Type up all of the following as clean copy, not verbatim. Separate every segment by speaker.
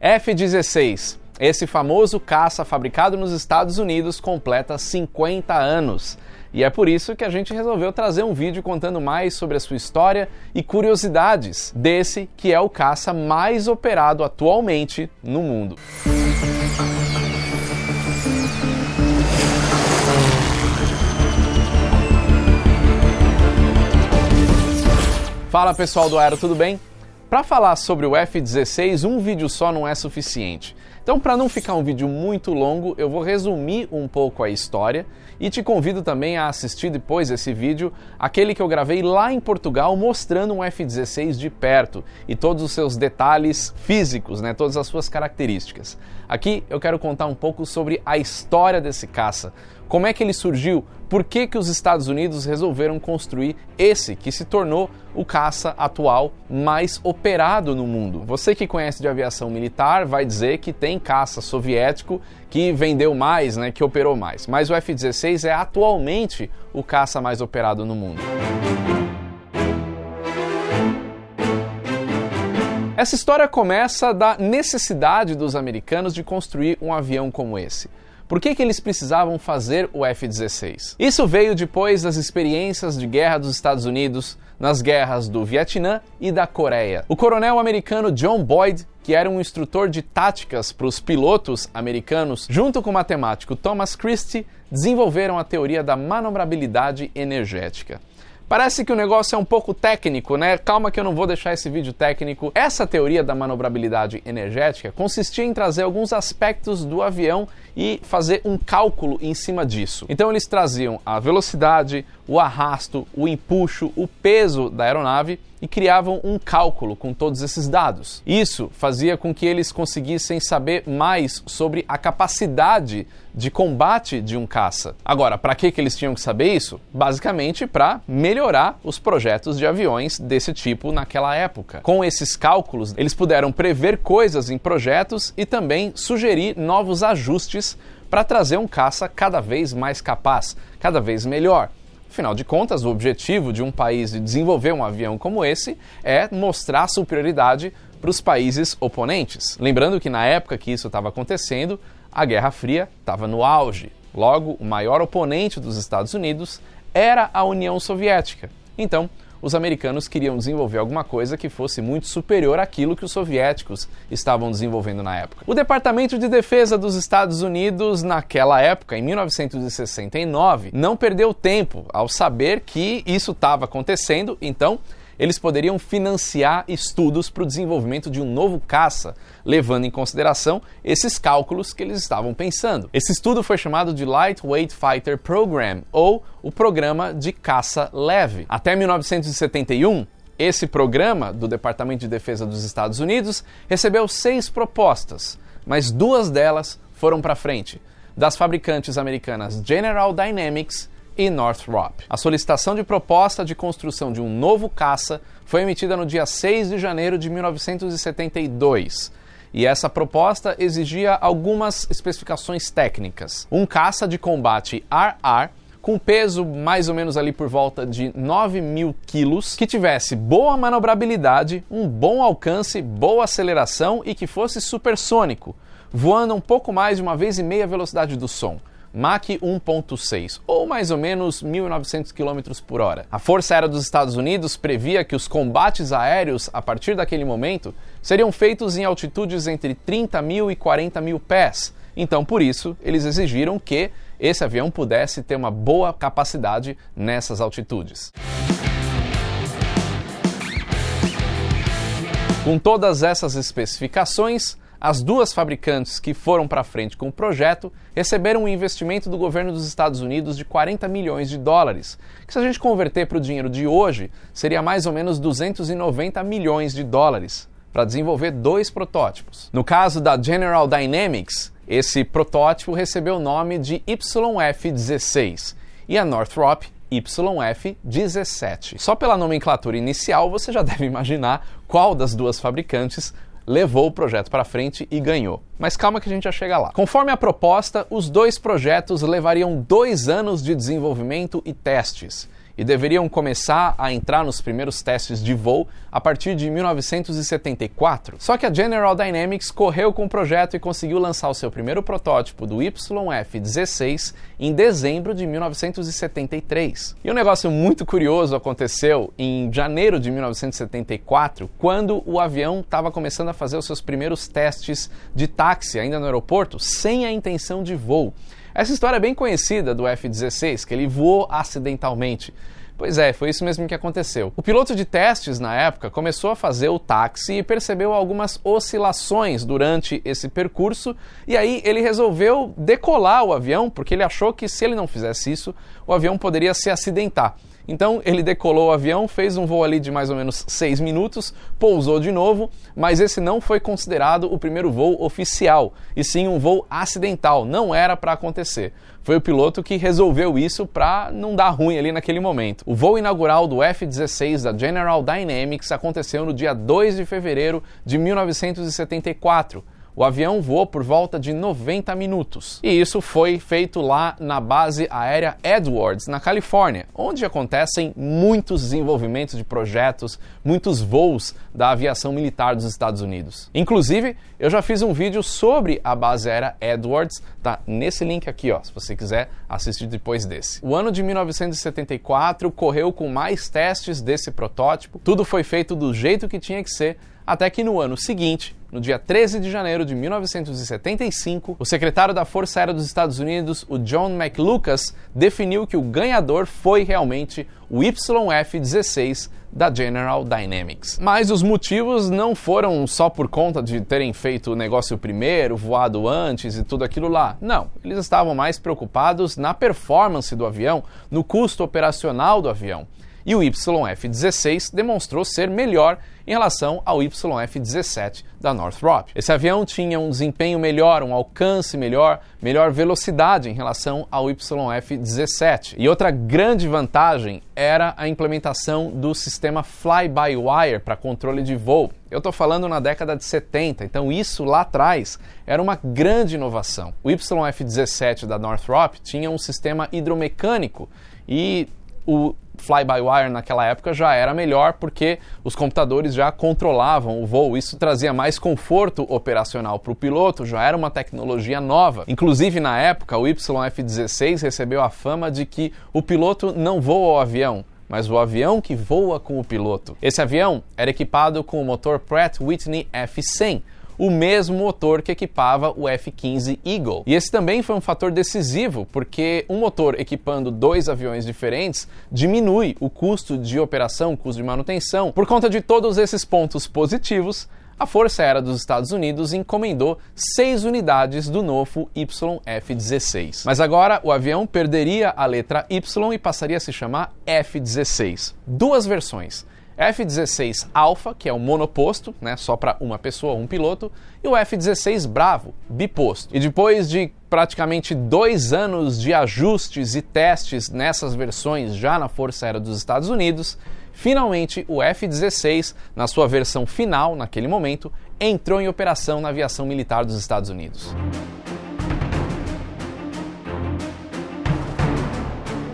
Speaker 1: F-16, esse famoso caça fabricado nos Estados Unidos, completa 50 anos. E é por isso que a gente resolveu trazer um vídeo contando mais sobre a sua história e curiosidades desse que é o caça mais operado atualmente no mundo. Fala pessoal do Aero, tudo bem? Para falar sobre o F-16, um vídeo só não é suficiente. Então, para não ficar um vídeo muito longo, eu vou resumir um pouco a história e te convido também a assistir depois desse vídeo aquele que eu gravei lá em Portugal mostrando um F-16 de perto e todos os seus detalhes físicos, todas as suas características. Aqui eu quero contar um pouco sobre a história desse caça, como é que ele surgiu, por que os Estados Unidos resolveram construir esse que se tornou o caça atual mais operado no mundo. Você que conhece de aviação militar vai dizer que tem caça soviético que vendeu mais, que operou mais. Mas o F-16 é atualmente o caça mais operado no mundo. Essa história começa da necessidade dos americanos de construir um avião como esse. Por que eles precisavam fazer o F-16? Isso veio depois das experiências de guerra dos Estados Unidos, nas guerras do Vietnã e da Coreia. O coronel americano John Boyd, que era um instrutor de táticas para os pilotos americanos, junto com o matemático Thomas Christie, desenvolveram a teoria da manobrabilidade energética. Parece que o negócio é um pouco técnico, Calma que eu não vou deixar esse vídeo técnico. Essa teoria da manobrabilidade energética consistia em trazer alguns aspectos do avião e fazer um cálculo em cima disso. Então eles traziam a velocidade, o arrasto, o empuxo, o peso da aeronave e criavam um cálculo com todos esses dados. Isso fazia com que eles conseguissem saber mais sobre a capacidade de combate de um caça. Agora, para que eles tinham que saber isso? Basicamente para melhorar os projetos de aviões desse tipo naquela época. Com esses cálculos, eles puderam prever coisas em projetos e também sugerir novos ajustes para trazer um caça cada vez mais capaz, cada vez melhor. Afinal de contas, o objetivo de um país de desenvolver um avião como esse é mostrar superioridade para os países oponentes. Lembrando que na época que isso estava acontecendo, a Guerra Fria estava no auge. Logo, o maior oponente dos Estados Unidos era a União Soviética. Então, os americanos queriam desenvolver alguma coisa que fosse muito superior àquilo que os soviéticos estavam desenvolvendo na época. O Departamento de Defesa dos Estados Unidos, naquela época, em 1969, não perdeu tempo ao saber que isso estava acontecendo, então eles poderiam financiar estudos para o desenvolvimento de um novo caça, levando em consideração esses cálculos que eles estavam pensando. Esse estudo foi chamado de Lightweight Fighter Program, ou o Programa de Caça Leve. Até 1971, esse programa do Departamento de Defesa dos Estados Unidos recebeu 6 propostas, mas 2 delas foram para frente, das fabricantes americanas General Dynamics e Northrop. A solicitação de proposta de construção de um novo caça foi emitida no dia 6 de janeiro de 1972. E essa proposta exigia algumas especificações técnicas. Um caça de combate ar-ar, com peso mais ou menos ali por volta de 9.000 quilos, que tivesse boa manobrabilidade, um bom alcance, boa aceleração e que fosse supersônico, voando um pouco mais de 1,5 vezes a velocidade do som. Mach 1.6, ou mais ou menos 1.900 km por hora. A Força Aérea dos Estados Unidos previa que os combates aéreos, a partir daquele momento, seriam feitos em altitudes entre 30.000 e 40.000 pés. Então, por isso, eles exigiram que esse avião pudesse ter uma boa capacidade nessas altitudes. Com todas essas especificações, as 2 fabricantes que foram para frente com o projeto receberam um investimento do governo dos Estados Unidos de 40 milhões de dólares, que se a gente converter para o dinheiro de hoje, seria mais ou menos 290 milhões de dólares, para desenvolver 2 protótipos. No caso da General Dynamics, esse protótipo recebeu o nome de YF-16 e a Northrop YF-17. Só pela nomenclatura inicial você já deve imaginar qual das 2 fabricantes levou o projeto para frente e ganhou. Mas calma que a gente já chega lá. Conforme a proposta, os 2 projetos levariam 2 anos de desenvolvimento e testes. e deveriam começar a entrar nos primeiros testes de voo a partir de 1974. Só que a General Dynamics correu com o projeto e conseguiu lançar o seu primeiro protótipo do YF-16 em dezembro de 1973. E um negócio muito curioso aconteceu em janeiro de 1974, quando o avião estava começando a fazer os seus primeiros testes de táxi ainda no aeroporto, sem a intenção de voo. Essa história é bem conhecida do F-16, que ele voou acidentalmente. Pois é, foi isso mesmo que aconteceu. O piloto de testes, na época, começou a fazer o táxi e percebeu algumas oscilações durante esse percurso, e aí ele resolveu decolar o avião, porque ele achou que se ele não fizesse isso, o avião poderia se acidentar. Então ele decolou o avião, fez um voo ali de mais ou menos 6 minutos, pousou de novo, mas esse não foi considerado o primeiro voo oficial, e sim um voo acidental, não era para acontecer. Foi o piloto que resolveu isso para não dar ruim ali naquele momento. O voo inaugural do F-16 da General Dynamics aconteceu no dia 2 de fevereiro de 1974. O avião voou por volta de 90 minutos. E isso foi feito lá na base aérea Edwards, na Califórnia, onde acontecem muitos desenvolvimentos de projetos, muitos voos da aviação militar dos Estados Unidos. Inclusive, eu já fiz um vídeo sobre a base aérea Edwards, tá nesse link aqui, ó, se você quiser assistir depois desse. O ano de 1974 correu com mais testes desse protótipo, tudo foi feito do jeito que tinha que ser, até que no ano seguinte, no dia 13 de janeiro de 1975, o secretário da Força Aérea dos Estados Unidos, o John McLucas, definiu que o ganhador foi realmente o YF-16 da General Dynamics. Mas os motivos não foram só por conta de terem feito o negócio primeiro, voado antes e tudo aquilo lá. Não, eles estavam mais preocupados na performance do avião, no custo operacional do avião. E o YF-16 demonstrou ser melhor em relação ao YF-17 da Northrop. Esse avião tinha um desempenho melhor, um alcance melhor, melhor velocidade em relação ao YF-17. E outra grande vantagem era a implementação do sistema fly-by-wire para controle de voo. Eu estou falando na década de 70, então isso lá atrás era uma grande inovação. O YF-17 da Northrop tinha um sistema hidromecânico e o fly-by-wire naquela época já era melhor porque os computadores já controlavam o voo. Isso trazia mais conforto operacional para o piloto, já era uma tecnologia nova. Inclusive, na época, o YF-16 recebeu a fama de que o piloto não voa o avião, mas o avião que voa com o piloto. Esse avião era equipado com o motor Pratt & Whitney F100, o mesmo motor que equipava o F-15 Eagle. E esse também foi um fator decisivo, porque um motor equipando dois aviões diferentes diminui o custo de operação, o custo de manutenção. Por conta de todos esses pontos positivos, a Força Aérea dos Estados Unidos encomendou 6 unidades do novo YF-16. Mas agora o avião perderia a letra Y e passaria a se chamar F-16. Duas versões. F-16 Alpha, que é o monoposto, né, só para uma pessoa, um piloto, e o F-16 Bravo, biposto. E depois de praticamente 2 anos de ajustes e testes nessas versões já na Força Aérea dos Estados Unidos, finalmente o F-16, na sua versão final, naquele momento, entrou em operação na aviação militar dos Estados Unidos.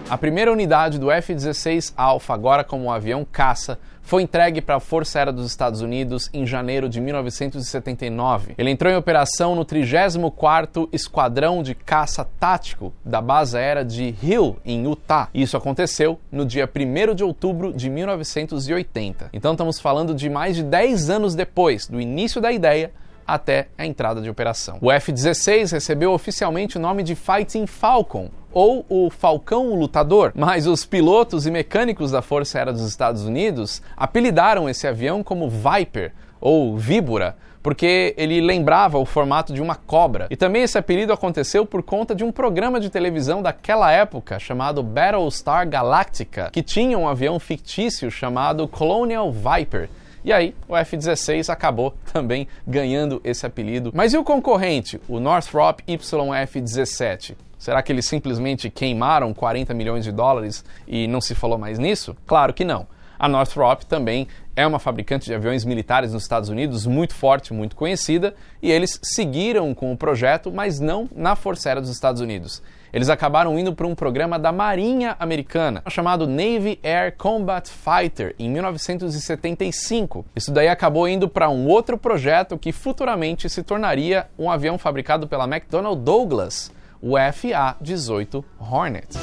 Speaker 1: A primeira unidade do F-16 Alpha, agora como um avião caça, foi entregue para a Força Aérea dos Estados Unidos em janeiro de 1979. Ele entrou em operação no 34º Esquadrão de Caça Tático da Base Aérea de Hill, em Utah. Isso aconteceu no dia 1º de outubro de 1980. Então estamos falando de mais de 10 anos depois do início da ideia até a entrada de operação. O F-16 recebeu oficialmente o nome de Fighting Falcon, ou o Falcão Lutador, mas os pilotos e mecânicos da Força Aérea dos Estados Unidos apelidaram esse avião como Viper, ou Víbora, porque ele lembrava o formato de uma cobra. E também esse apelido aconteceu por conta de um programa de televisão daquela época chamado Battlestar Galactica, que tinha um avião fictício chamado Colonial Viper. E aí, o F-16 acabou também ganhando esse apelido. Mas e o concorrente, o Northrop YF-17? Será que eles simplesmente queimaram 40 milhões de dólares e não se falou mais nisso? Claro que não. A Northrop também é uma fabricante de aviões militares nos Estados Unidos muito forte, muito conhecida, e eles seguiram com o projeto, mas não na Força Aérea dos Estados Unidos. Eles acabaram indo para um programa da Marinha Americana, chamado Navy Air Combat Fighter, em 1975. Isso daí acabou indo para um outro projeto que futuramente se tornaria um avião fabricado pela McDonnell Douglas, o FA-18 Hornet.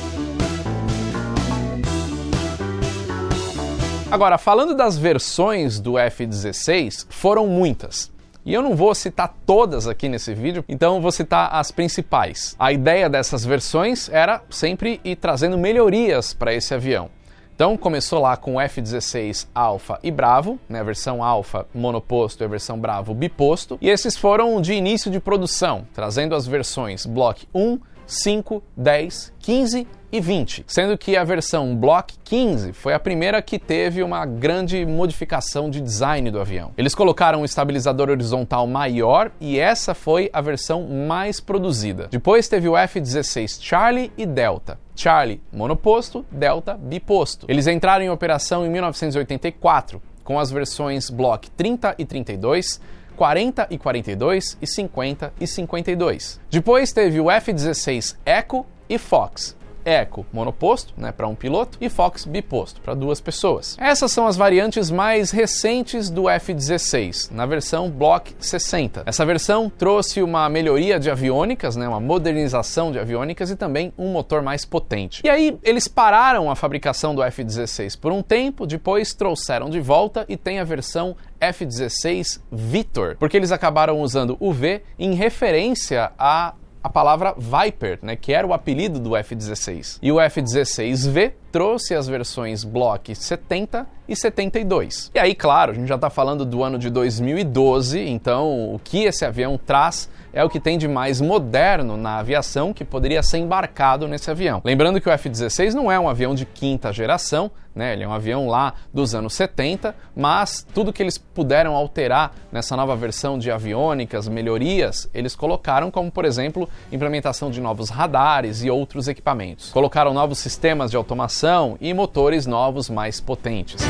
Speaker 1: Agora, falando das versões do F-16, foram muitas. E eu não vou citar todas aqui nesse vídeo, então vou citar as principais. A ideia dessas versões era sempre ir trazendo melhorias para esse avião. Então começou lá com o F-16 Alpha e Bravo, né, a versão Alpha monoposto e a versão Bravo biposto. E esses foram de início de produção, trazendo as versões Block 1, 5, 10, 15 e 20, sendo que a versão Block 15 foi a primeira que teve uma grande modificação de design do avião. Eles colocaram um estabilizador horizontal maior e essa foi a versão mais produzida. Depois teve o F-16 Charlie e Delta. Charlie monoposto, Delta biposto. Eles entraram em operação em 1984 com as versões Block 30 e 32, 40 e 42 e 50 e 52. Depois teve o F-16 Echo e Fox. Echo monoposto, né, para um piloto, e Fox biposto, para duas pessoas. Essas são as variantes mais recentes do F-16, na versão Block 60. Essa versão trouxe uma melhoria de aviônicas, né, uma modernização de aviônicas e também um motor mais potente. E aí eles pararam a fabricação do F-16 por um tempo, depois trouxeram de volta e tem a versão F-16 Victor, porque eles acabaram usando o V em referência a palavra Viper, né, que era o apelido do F-16. E o F-16V trouxe as versões Block 70 e 72. E aí, claro, a gente já está falando do ano de 2012, então o que esse avião traz é o que tem de mais moderno na aviação que poderia ser embarcado nesse avião. Lembrando que o F-16 não é um avião de quinta geração, né? Ele é um avião lá dos anos 70, mas tudo que eles puderam alterar nessa nova versão de aviônicas, melhorias, eles colocaram como, por exemplo, implementação de novos radares e outros equipamentos. Colocaram novos sistemas de automação e motores novos mais potentes.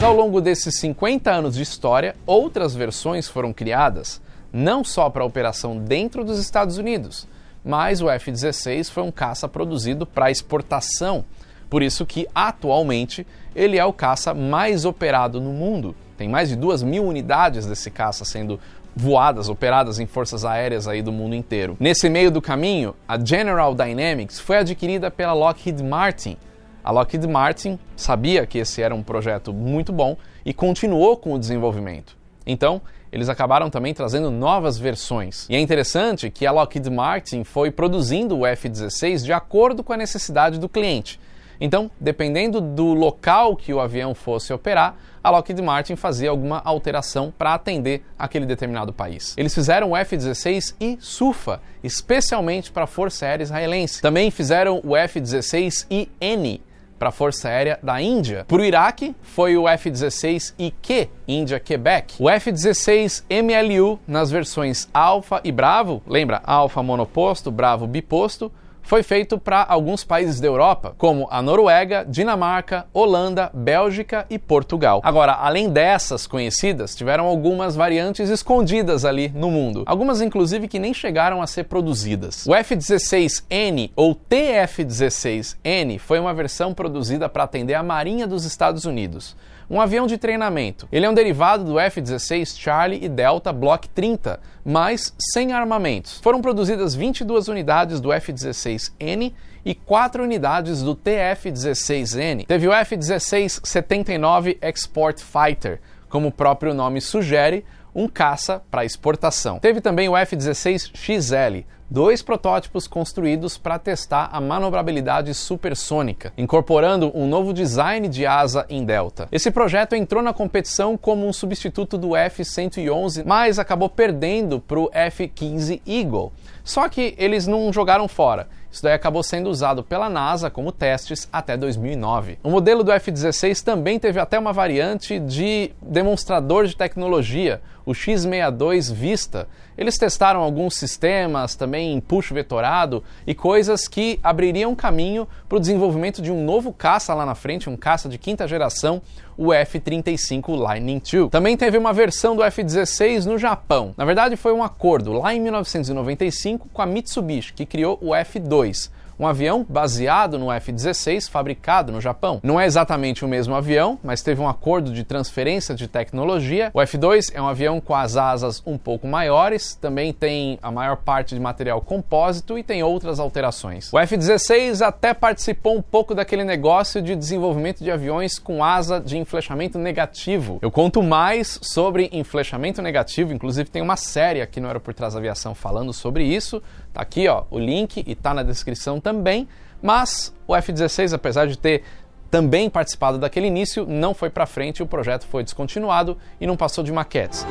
Speaker 1: Ao longo desses 50 anos de história, outras versões foram criadas, não só para a operação dentro dos Estados Unidos, mas o F-16 foi um caça produzido para exportação, por isso que atualmente ele é o caça mais operado no mundo. Tem mais de 2.000 unidades desse caça sendo voadas, operadas em forças aéreas aí do mundo inteiro. Nesse meio do caminho, a General Dynamics foi adquirida pela Lockheed Martin. A Lockheed Martin sabia que esse era um projeto muito bom e continuou com o desenvolvimento. Então, eles acabaram também trazendo novas versões. E é interessante que a Lockheed Martin foi produzindo o F-16 de acordo com a necessidade do cliente. Então, dependendo do local que o avião fosse operar, a Lockheed Martin fazia alguma alteração para atender aquele determinado país. Eles fizeram o F-16 e SUFA, especialmente para a Força Aérea Israelense. Também fizeram o F-16 e N, para a Força Aérea da Índia. Para o Iraque, foi o F-16 IQ, Índia Quebec. O F-16 MLU nas versões Alpha e Bravo, lembra, Alpha monoposto, Bravo biposto, foi feito para alguns países da Europa, como a Noruega, Dinamarca, Holanda, Bélgica e Portugal. Agora, além dessas conhecidas, tiveram algumas variantes escondidas ali no mundo. Algumas, inclusive, que nem chegaram a ser produzidas. O F-16N, ou TF-16N, foi uma versão produzida para atender a Marinha dos Estados Unidos. Um avião de treinamento. Ele é um derivado do F-16 Charlie e Delta Block 30, mas sem armamentos. Foram produzidas 22 unidades do F-16N e 4 unidades do TF-16N. Teve o F-16 79 Export Fighter, como o próprio nome sugere, um caça para exportação. Teve também o F-16 XL, 2 protótipos construídos para testar a manobrabilidade supersônica, incorporando um novo design de asa em delta. Esse projeto entrou na competição como um substituto do F-111, mas acabou perdendo para o F-15 Eagle. Só que eles não jogaram fora. Isso daí acabou sendo usado pela NASA como testes até 2009. O modelo do F-16 também teve até uma variante de demonstrador de tecnologia, o X-62 Vista. Eles testaram alguns sistemas também em push vetorado e coisas que abririam caminho para o desenvolvimento de um novo caça lá na frente, um caça de quinta geração, o F-35 Lightning II. Também teve uma versão do F-16 no Japão. Na verdade, foi um acordo lá em 1995 com a Mitsubishi, que criou o F-2. Um avião baseado no F-16, fabricado no Japão. Não é exatamente o mesmo avião, mas teve um acordo de transferência de tecnologia. O F-2 é um avião com as asas um pouco maiores, também tem a maior parte de material compósito e tem outras alterações. O F-16 até participou um pouco daquele negócio de desenvolvimento de aviões com asa de inflechamento negativo. Eu conto mais sobre inflechamento negativo, inclusive tem uma série aqui no Aero por Trás da Aviação falando sobre isso. Tá aqui, ó, o link e tá na descrição também, mas o F-16, apesar de ter também participado daquele início, não foi para frente, o projeto foi descontinuado e não passou de maquetes.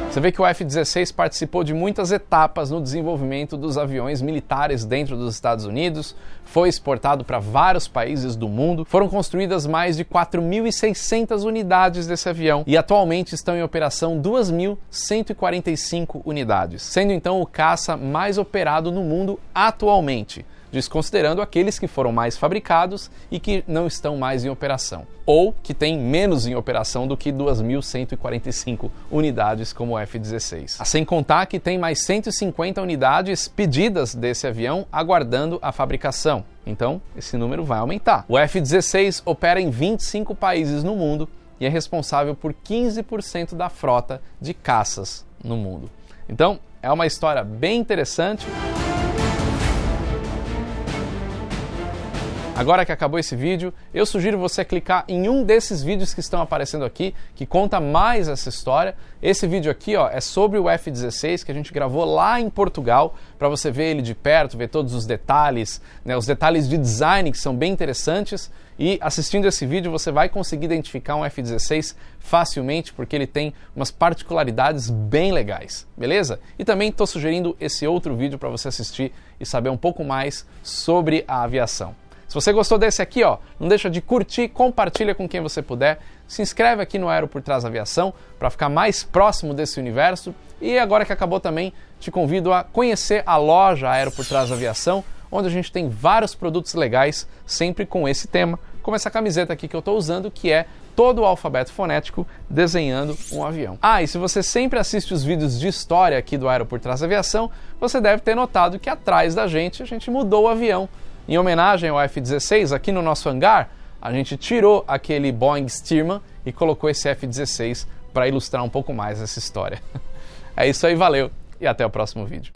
Speaker 1: Você vê que o F-16 participou de muitas etapas no desenvolvimento dos aviões militares dentro dos Estados Unidos, foi exportado para vários países do mundo, foram construídas mais de 4.600 unidades desse avião e atualmente estão em operação 2.145 unidades, sendo então o caça mais operado no mundo atualmente, desconsiderando aqueles que foram mais fabricados e que não estão mais em operação, ou que têm menos em operação do que 2.145 unidades como o F-16. Sem contar que tem mais 150 unidades pedidas desse avião aguardando a fabricação. Então, esse número vai aumentar. O F-16 opera em 25 países no mundo e é responsável por 15% da frota de caças no mundo. Então, é uma história bem interessante. Agora que acabou esse vídeo, eu sugiro você clicar em um desses vídeos que estão aparecendo aqui, que conta mais essa história. Esse vídeo aqui, ó, é sobre o F-16, que a gente gravou lá em Portugal, para você ver ele de perto, ver todos os detalhes, né, os detalhes de design que são bem interessantes. E assistindo esse vídeo você vai conseguir identificar um F-16 facilmente, porque ele tem umas particularidades bem legais, beleza? E também estou sugerindo esse outro vídeo para você assistir e saber um pouco mais sobre a aviação. Se você gostou desse aqui, ó, não deixa de curtir, compartilha com quem você puder, se inscreve aqui no Aero por Trás da Aviação para ficar mais próximo desse universo. E agora que acabou também, te convido a conhecer a loja Aero por Trás da Aviação, onde a gente tem vários produtos legais, sempre com esse tema, como essa camiseta aqui que eu estou usando, que é todo o alfabeto fonético desenhando um avião. E se você sempre assiste os vídeos de história aqui do Aero por Trás da Aviação, você deve ter notado que atrás da gente a gente mudou o avião. Em homenagem ao F-16, aqui no nosso hangar, a gente tirou aquele Boeing Stearman e colocou esse F-16 para ilustrar um pouco mais essa história. É isso aí, valeu e até o próximo vídeo.